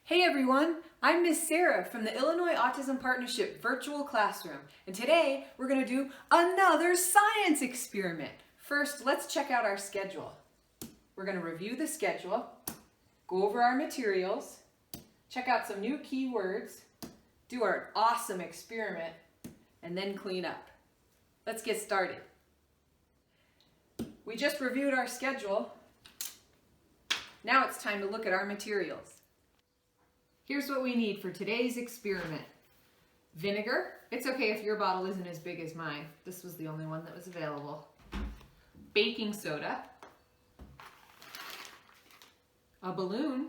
Hey everyone, I'm Miss Sarah from the Illinois Autism Partnership Virtual Classroom, and today we're going to do another science experiment. First, let's check out our schedule. We're going to review the schedule, go over our materials, check out some new keywords, do our awesome experiment, and then clean up. Let's get started. We just reviewed our schedule. Now it's time to look at our materials. Here's what we need for today's experiment. Vinegar. It's okay if your bottle isn't as big as mine. This was the only one that was available. Baking soda. A balloon.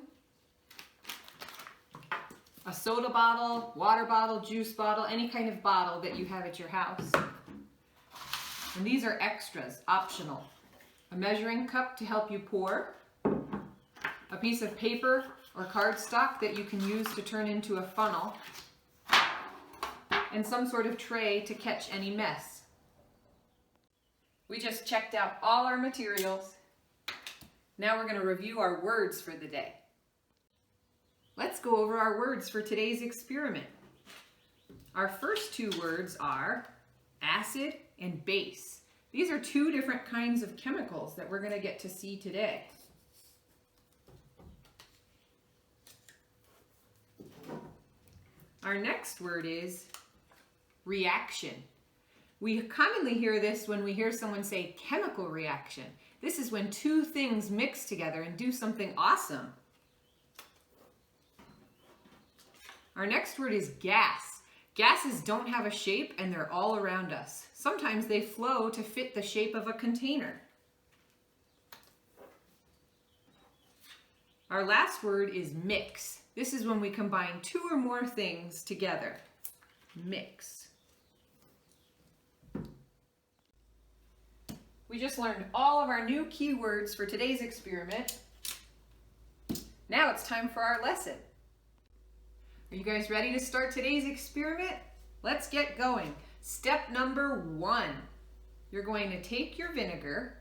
A soda bottle, water bottle, juice bottle, any kind of bottle that you have at your house. And these are extras, optional. A measuring cup to help you pour. A piece of paper or cardstock that you can use to turn into a funnel, and some sort of tray to catch any mess. We just checked out all our materials. Now we're going to review our words for the day. Let's go over our words for today's experiment. Our first two words are acid and base. These are two different kinds of chemicals that we're going to get to see today. Our next word is reaction. We commonly hear this when we hear someone say chemical reaction. This is when two things mix together and do something awesome. Our next word is gas. Gases don't have a shape and they're all around us. Sometimes they flow to fit the shape of a container. Our last word is mix. This is when we combine two or more things together. Mix. We just learned all of our new keywords for today's experiment. Now it's time for our lesson. Are you guys ready to start today's experiment? Let's get going. Step number 1. You're going to take your vinegar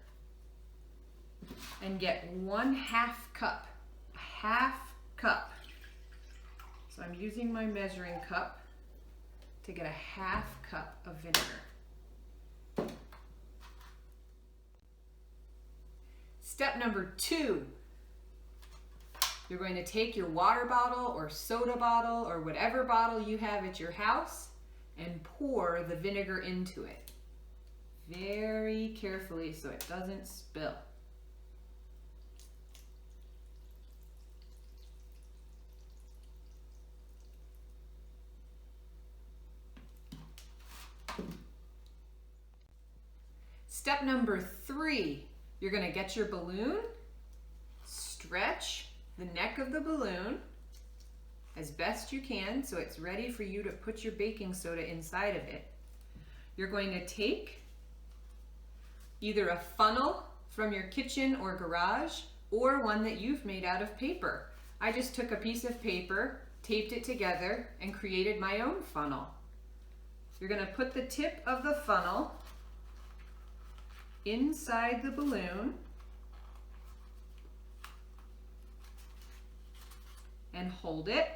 and get 1/2 cup. A half cup. So I'm using my measuring cup to get a 1/2 cup of vinegar. Step number 2, you're going to take your water bottle or soda bottle or whatever bottle you have at your house and pour the vinegar into it. Very carefully so it doesn't spill. Step number 3, you're going to get your balloon, stretch the neck of the balloon as best you can so it's ready for you to put your baking soda inside of it. You're going to take either a funnel from your kitchen or garage or one that you've made out of paper. I just took a piece of paper, taped it together, and created my own funnel. You're going to put the tip of the funnel inside the balloon and hold it.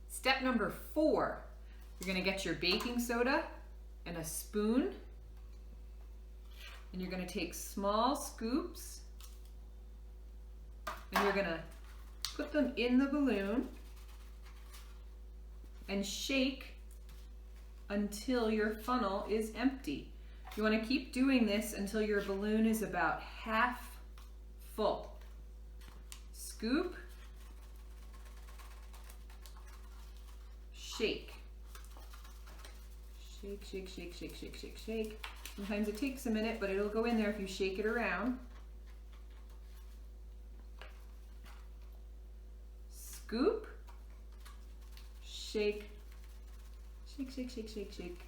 Step number 4, you're going to get your baking soda and a spoon, and you're going to take small scoops and you're going to put them in the balloon and shake until your funnel is empty. You want to keep doing this until your balloon is about half full. Scoop, shake. Shake, shake, shake, shake, shake, shake, shake. Sometimes it takes a minute, but it'll go in there if you shake it around. Scoop, shake, shake, shake, shake, shake, shake.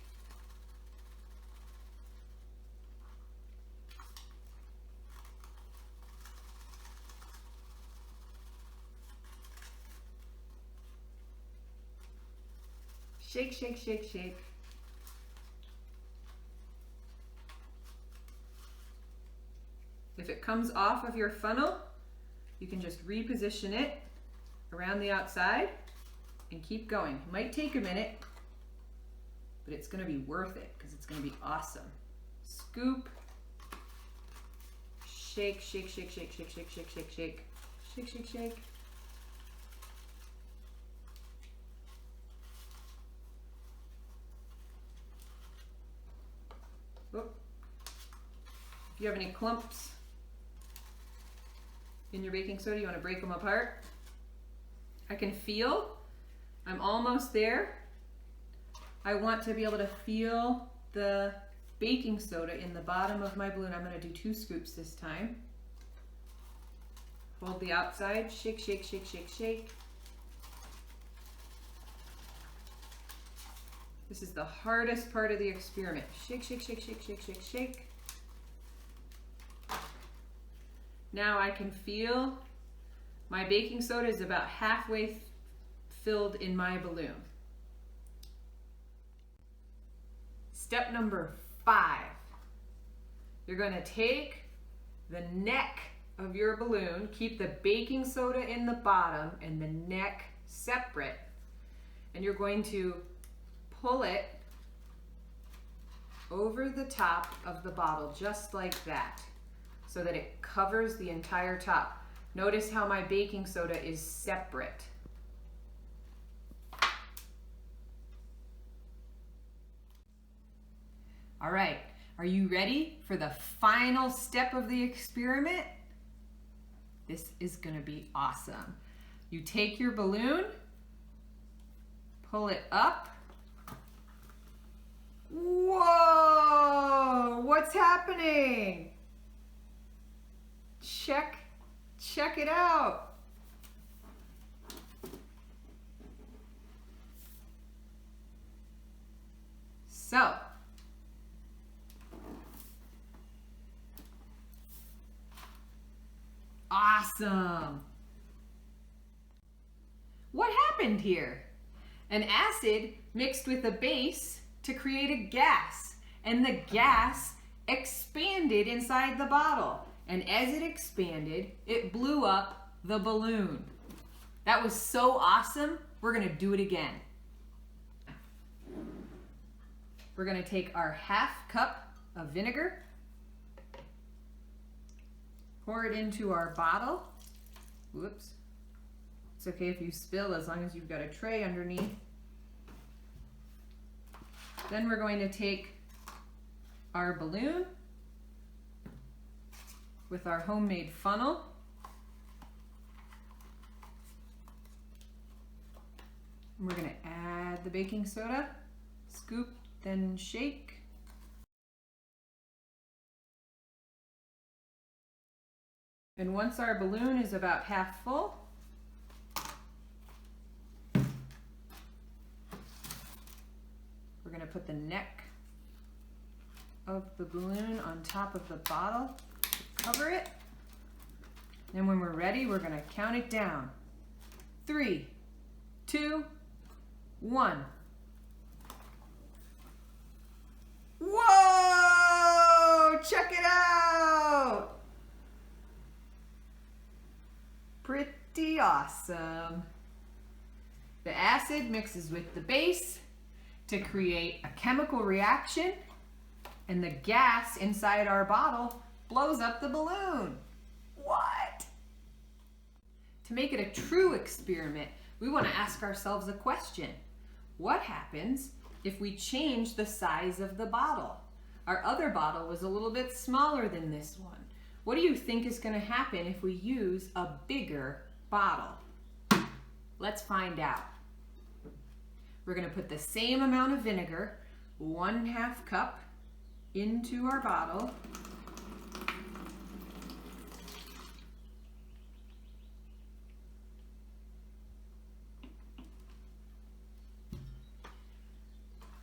Shake, shake, shake, shake. The If it comes off of your funnel, you can just reposition it around the outside and keep going. It might take a minute, but it's gonna be worth it because it's gonna be awesome. Scoop, shake, shake, shake, shake, shake, shake, shake, shake, shake, shake, shake, shake. Oh. If you have any clumps in your baking soda, you want to break them apart. I can feel, I'm almost there. I want to be able to feel the baking soda in the bottom of my balloon. I'm going to do 2 scoops this time. Hold the outside, shake, shake, shake, shake, shake. This is the hardest part of the experiment. Shake, shake, shake, shake, shake, shake, shake. Now I can feel my baking soda is about halfway filled in my balloon. Step number 5. You're going to take the neck of your balloon, keep the baking soda in the bottom and the neck separate, and you're going to pull it over the top of the bottle just like that, so that it covers the entire top. Notice how my baking soda is separate. All right, are you ready for the final step of the experiment? This is gonna be awesome. You take your balloon, pull it up. Whoa, what's happening? Check it out. So, awesome. What happened here? An acid mixed with a base to create a gas, and the gas expanded inside the bottle. And as it expanded, it blew up the balloon. That was so awesome. We're gonna do it again. We're gonna take our half cup of vinegar, pour it into our bottle. Whoops. It's okay if you spill as long as you've got a tray underneath. Then we're going to take our balloon with our homemade funnel. And we're going to add the baking soda, scoop, then shake. And once our balloon is about half full, we're going to put the neck of the balloon on top of the bottle to cover it. Then when we're ready, we're going to count it down. 3, 2, 1. Whoa! Check it out! Pretty awesome. The acid mixes with the base to create a chemical reaction, and the gas inside our bottle blows up the balloon. What? To make it a true experiment, we want to ask ourselves a question. What happens if we change the size of the bottle? Our other bottle was a little bit smaller than this one. What do you think is going to happen if we use a bigger bottle? Let's find out. We're going to put the same amount of vinegar, 1/2 cup, into our bottle.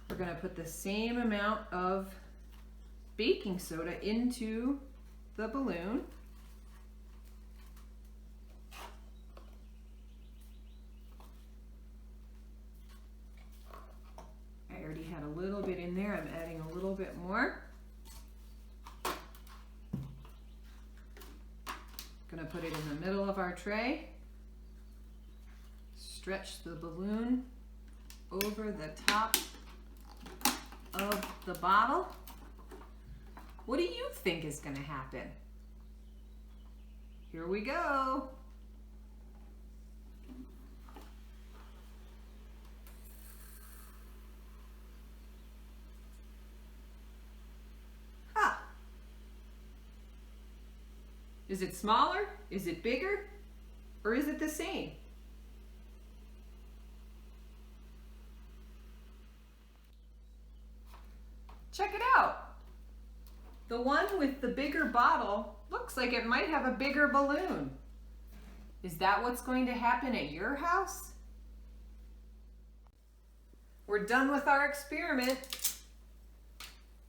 We're going to put the same amount of baking soda into the balloon. I already had a little bit in there. I'm adding a little bit more. our tray. Stretch the balloon over the top of the bottle. What do you think is going to happen? Here we go. Is it smaller? Is it bigger? Or is it the same? Check it out. The one with the bigger bottle looks like it might have a bigger balloon. Is that what's going to happen at your house? We're done with our experiment.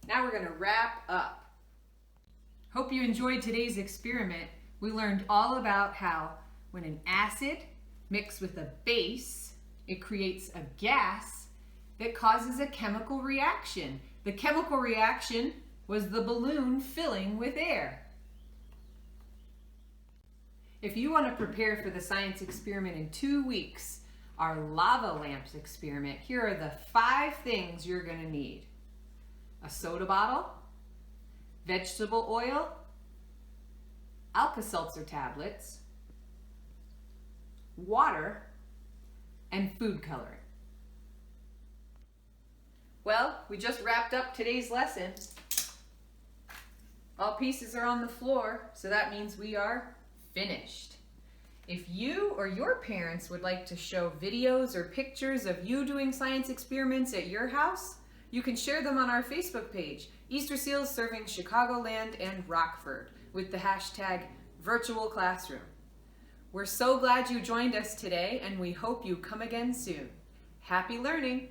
Now we're going to wrap up. Hope you enjoyed today's experiment. We learned all about how when an acid mixed with a base, it creates a gas that causes a chemical reaction. The chemical reaction was the balloon filling with air. If you want to prepare for the science experiment in 2 weeks, our lava lamps experiment, here are the 5 things you're going to need. A soda bottle, vegetable oil, Alka-Seltzer tablets, water, and food coloring. Well, we just wrapped up today's lesson. All pieces are on the floor, so that means we are finished. If you or your parents would like to show videos or pictures of you doing science experiments at your house, you can share them on our Facebook page, Easter Seals Serving Chicagoland and Rockford, with the hashtag Virtual Classroom. We're so glad you joined us today, and we hope you come again soon. Happy learning!